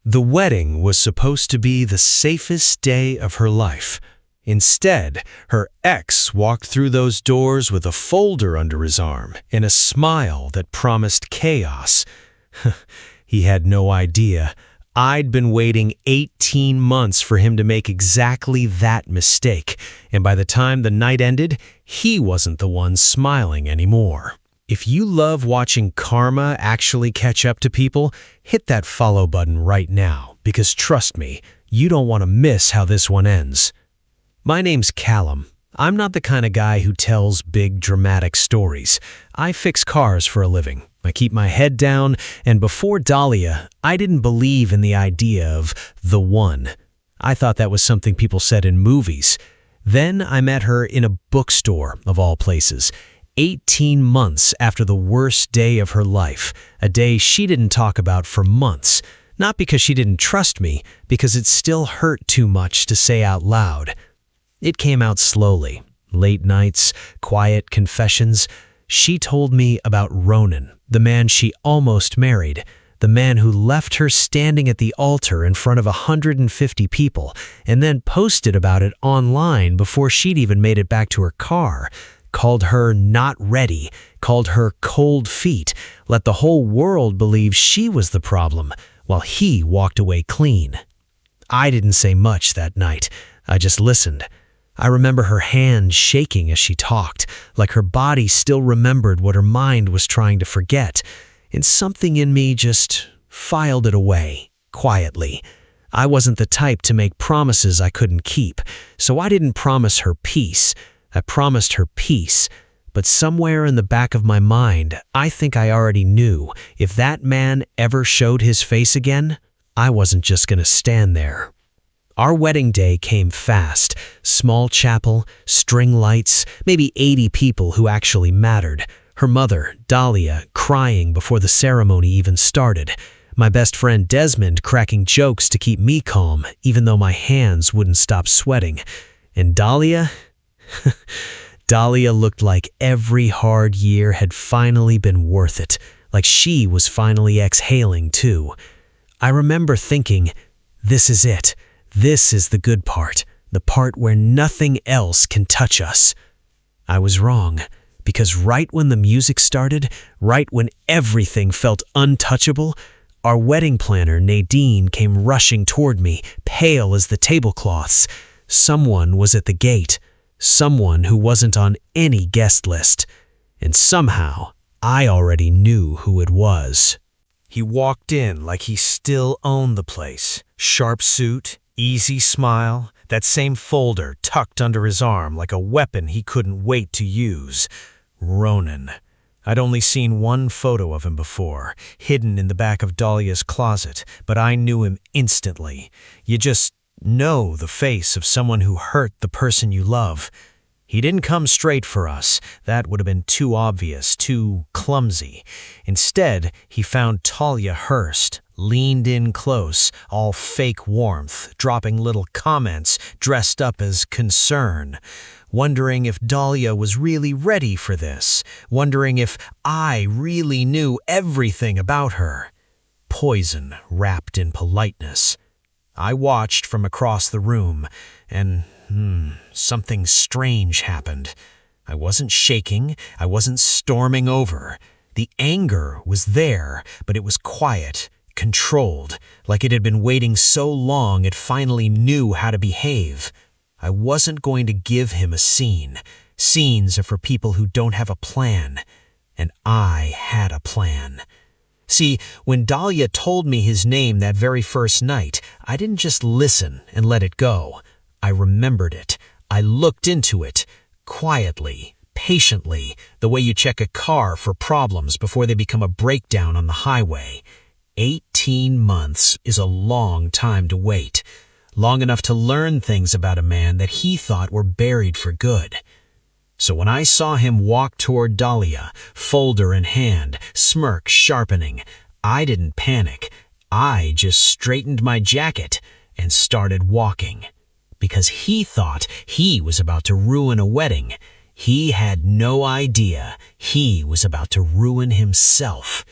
The wedding was supposed to be the safest day of her life. Instead, her ex walked through those doors with a folder under his arm and a smile that promised chaos. He had no idea. I'd been waiting 18 months for him to make exactly that mistake, and by the time the night ended, he wasn't the one smiling anymore. If you love watching karma actually catch up to people, hit that follow button right now, because trust me, you don't want to miss how this one ends. My name's Callum. I'm not the kind of guy who tells big dramatic stories. I fix cars for a living. I keep my head down, and before Dahlia, I didn't believe in the idea of the one. I thought that was something people said in movies. Then I met her in a bookstore, of all places, 18 months after the worst day of her life, a day she didn't talk about for months. Not because she didn't trust me, because it still hurt too much to say out loud. It came out slowly. Late nights, quiet confessions. She told me about Ronan, the man she almost married, the man who left her standing at the altar in front of 150 people and then posted about it online before she'd even made it back to her car, called her not ready, called her cold feet, let the whole world believe she was the problem, while he walked away clean. I didn't say much that night. I just listened. I remember her hands shaking as she talked, like her body still remembered what her mind was trying to forget, and something in me just filed it away, quietly. I wasn't the type to make promises I couldn't keep, so I didn't promise her peace. I promised her peace, but somewhere in the back of my mind, I think I already knew if that man ever showed his face again, I wasn't just going to stand there. Our wedding day came fast. Small chapel, string lights, maybe 80 people who actually mattered. Her mother, Dahlia, crying before the ceremony even started. My best friend Desmond cracking jokes to keep me calm, even though my hands wouldn't stop sweating. And Dahlia? Dahlia looked like every hard year had finally been worth it, like she was finally exhaling too. I remember thinking, this is it. This is the good part, the part where nothing else can touch us. I was wrong, because right when the music started, right when everything felt untouchable, our wedding planner, Nadine, came rushing toward me, pale as the tablecloths. Someone was at the gate, someone who wasn't on any guest list, and somehow I already knew who it was. He walked in like he still owned the place, sharp suit, easy smile, that same folder tucked under his arm like a weapon he couldn't wait to use. Ronan. I'd only seen one photo of him before, hidden in the back of Dahlia's closet, but I knew him instantly. You just know the face of someone who hurt the person you love. He didn't come straight for us. That would have been too obvious, too clumsy. Instead, he found Talia Hurst, leaned in close, all fake warmth, dropping little comments dressed up as concern, wondering if Dahlia was really ready for this, wondering if I really knew everything about her. Poison wrapped in politeness. I watched from across the room, and something strange happened. I wasn't shaking, I wasn't storming over. The anger was there, but it was quiet, controlled, like it had been waiting so long it finally knew how to behave. I wasn't going to give him a scene. Scenes are for people who don't have a plan, and I had a plan. See, when Dahlia told me his name that very first night, I didn't just listen and let it go. I remembered it. I looked into it, quietly, patiently, the way you check a car for problems before they become a breakdown on the highway. 18 months is a long time to wait. Long enough to learn things about a man that he thought were buried for good. So when I saw him walk toward Dahlia, folder in hand, smirk sharpening, I didn't panic. I just straightened my jacket and started walking. Because he thought he was about to ruin a wedding. He had no idea he was about to ruin himself.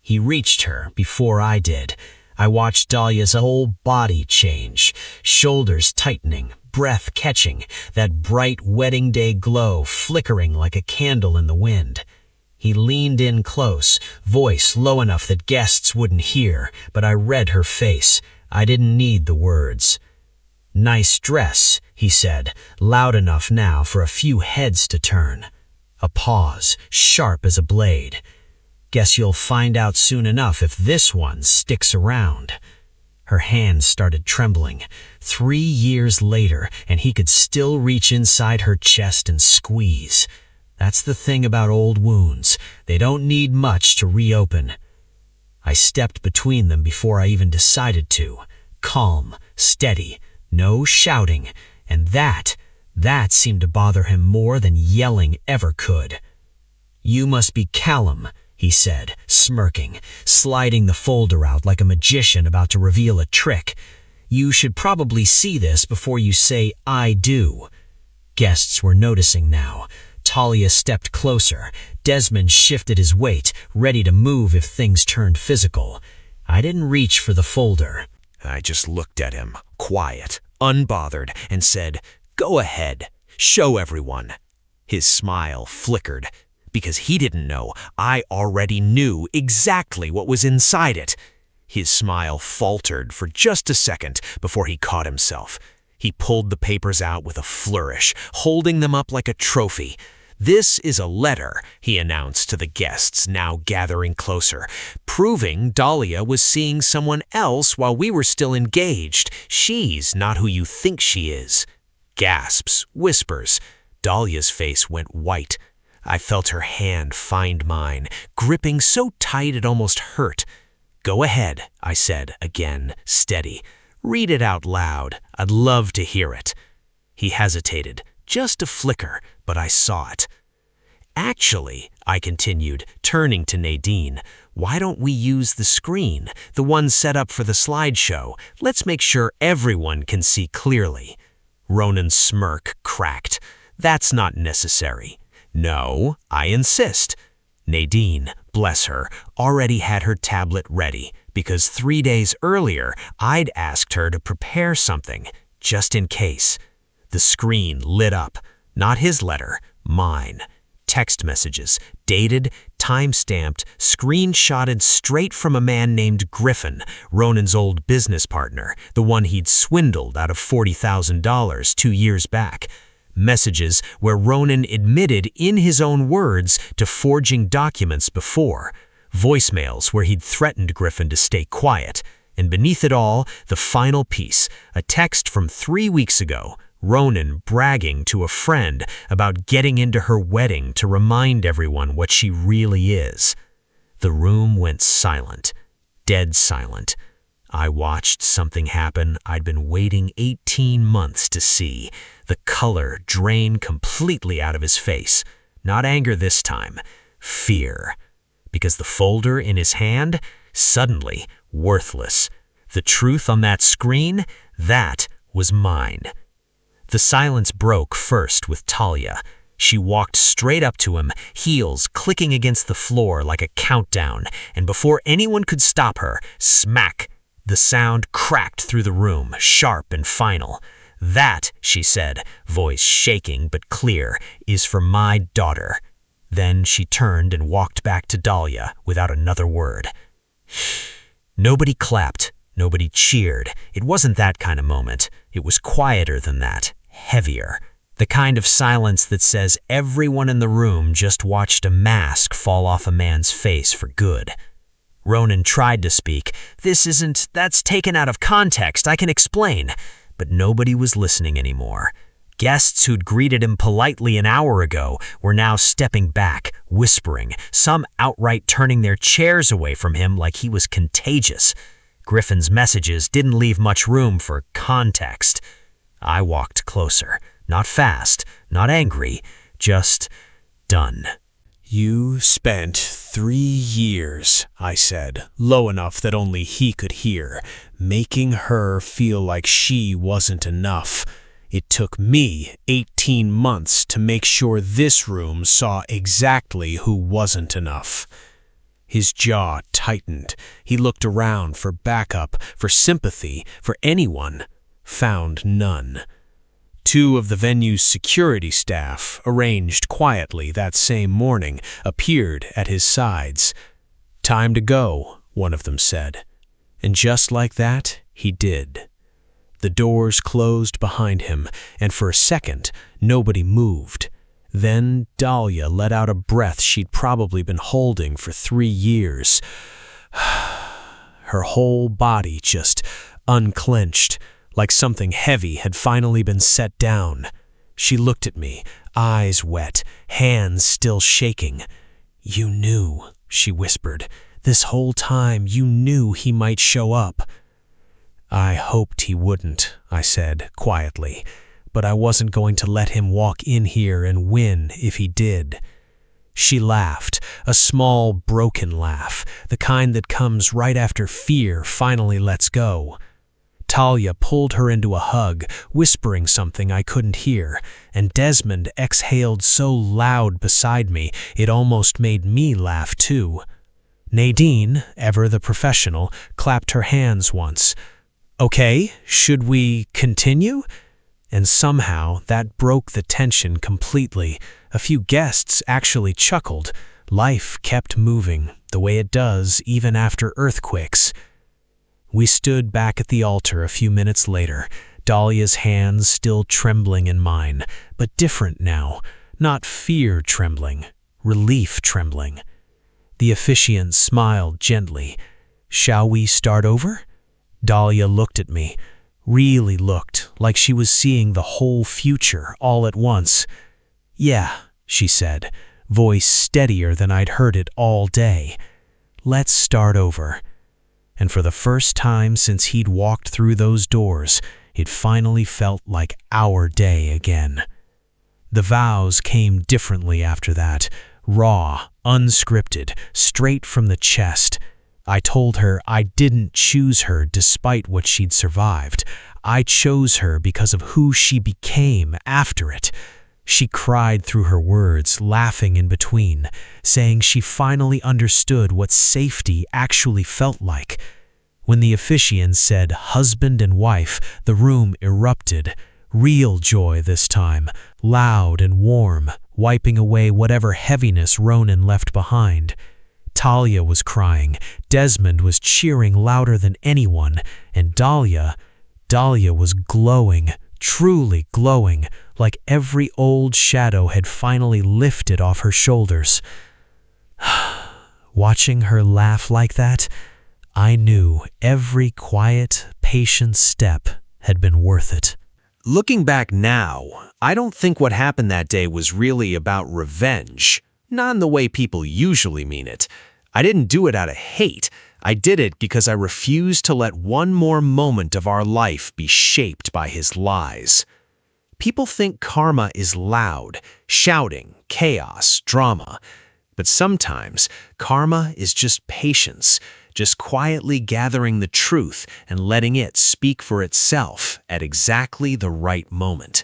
He reached her before I did. I watched Dahlia's whole body change, shoulders tightening, breath catching, that bright wedding day glow flickering like a candle in the wind. He leaned in close, voice low enough that guests wouldn't hear, but I read her face. I didn't need the words. "Nice dress," he said, loud enough now for a few heads to turn. A pause, sharp as a blade. "Guess you'll find out soon enough if this one sticks around." Her hands started trembling. 3 years later, and he could still reach inside her chest and squeeze. That's the thing about old wounds. They don't need much to reopen. I stepped between them before I even decided to. Calm, steady, no shouting, and that seemed to bother him more than yelling ever could. "You must be Callum," he said, smirking, sliding the folder out like a magician about to reveal a trick. "You should probably see this before you say, 'I do.'" Guests were noticing now. Talia stepped closer. Desmond shifted his weight, ready to move if things turned physical. I didn't reach for the folder. I just looked at him, quiet, unbothered, and said, "Go ahead, show everyone." His smile flickered, because he didn't know I already knew exactly what was inside it. His smile faltered for just a second before he caught himself. He pulled the papers out with a flourish, holding them up like a trophy. "This is a letter," he announced to the guests now gathering closer, "proving Dahlia was seeing someone else while we were still engaged. She's not who you think she is." Gasps, whispers. Dahlia's face went white. I felt her hand find mine, gripping so tight it almost hurt. "Go ahead," I said again, steady. "Read it out loud. I'd love to hear it." He hesitated, just a flicker, but I saw it. "Actually," I continued, turning to Nadine, "why don't we use the screen, the one set up for the slideshow? Let's make sure everyone can see clearly." Ronan's smirk cracked. "That's not necessary." "No, I insist." Nadine, bless her, already had her tablet ready, because 3 days earlier I'd asked her to prepare something, just in case. The screen lit up. Not his letter, mine. Text messages, dated, time-stamped, screenshotted straight from a man named Griffin, Ronan's old business partner, the one he'd swindled out of $40,000 2 years back. Messages where Ronan admitted in his own words to forging documents before. Voicemails where he'd threatened Griffin to stay quiet. And beneath it all, the final piece, a text from 3 weeks ago, Ronan bragging to a friend about getting into her wedding to remind everyone what she really is. The room went silent, dead silent. I watched something happen I'd been waiting 18 months to see. The color drain completely out of his face. Not anger this time, fear. Because the folder in his hand, suddenly worthless. The truth on that screen, that was mine. The silence broke first with Talia. She walked straight up to him, heels clicking against the floor like a countdown, and before anyone could stop her, smack! The sound cracked through the room, sharp and final. "That," she said, voice shaking but clear, "is for my daughter." Then she turned and walked back to Dahlia without another word. Nobody clapped, nobody cheered. It wasn't that kind of moment. It was quieter than that, heavier. The kind of silence that says everyone in the room just watched a mask fall off a man's face for good. Ronan tried to speak. "That's taken out of context, I can explain." But nobody was listening anymore. Guests who'd greeted him politely an hour ago were now stepping back, whispering, some outright turning their chairs away from him like he was contagious. Griffin's messages didn't leave much room for context. I walked closer, not fast, not angry, just done. "You spent 3 years," I said, low enough that only he could hear, "making her feel like she wasn't enough. It took me 18 months to make sure this room saw exactly who wasn't enough." His jaw tightened. He looked around for backup, for sympathy, for anyone. Found none. Two of the venue's security staff, arranged quietly that same morning, appeared at his sides. "Time to go," one of them said. And just like that, he did. The doors closed behind him, and for a second, nobody moved. Then Dahlia let out a breath she'd probably been holding for 3 years. Her whole body just unclenched, like something heavy had finally been set down. She looked at me, eyes wet, hands still shaking. "You knew," she whispered. "This whole time you knew he might show up." "I hoped he wouldn't," I said quietly, "but I wasn't going to let him walk in here and win if he did." She laughed, a small, broken laugh, the kind that comes right after fear finally lets go. Talia pulled her into a hug, whispering something I couldn't hear, and Desmond exhaled so loud beside me it almost made me laugh too. Nadine, ever the professional, clapped her hands once. "Okay, should we continue?" And somehow that broke the tension completely. A few guests actually chuckled. Life kept moving, the way it does even after earthquakes. We stood back at the altar a few minutes later, Dahlia's hands still trembling in mine, but different now, not fear trembling, relief trembling. The officiant smiled gently. "Shall we start over?" Dahlia looked at me, really looked like she was seeing the whole future all at once. "Yeah," she said, voice steadier than I'd heard it all day. "Let's start over." And for the first time since he'd walked through those doors, it finally felt like our day again. The vows came differently after that, raw, unscripted, straight from the chest. I told her I didn't choose her despite what she'd survived. I chose her because of who she became after it. She cried through her words, laughing in between, saying she finally understood what safety actually felt like. When the officiant said husband and wife, the room erupted. Real joy this time, loud and warm, wiping away whatever heaviness Ronan left behind. Talia was crying, Desmond was cheering louder than anyone, and Dahlia was glowing, truly glowing, like every old shadow had finally lifted off her shoulders. Watching her laugh like that, I knew every quiet, patient step had been worth it. Looking back now, I don't think what happened that day was really about revenge, not in the way people usually mean it. I didn't do it out of hate. I did it because I refused to let one more moment of our life be shaped by his lies. People think karma is loud, shouting, chaos, drama. But sometimes karma is just patience, just quietly gathering the truth and letting it speak for itself at exactly the right moment.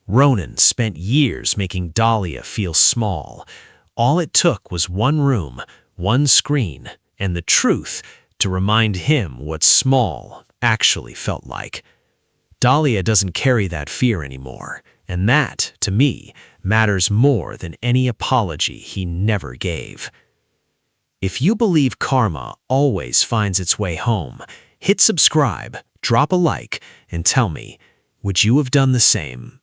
Ronan spent years making Dahlia feel small. All it took was one room, one screen, and the truth to remind him what small actually felt like. Dahlia doesn't carry that fear anymore, and that, to me, matters more than any apology he never gave. If you believe karma always finds its way home, hit subscribe, drop a like, and tell me, would you have done the same?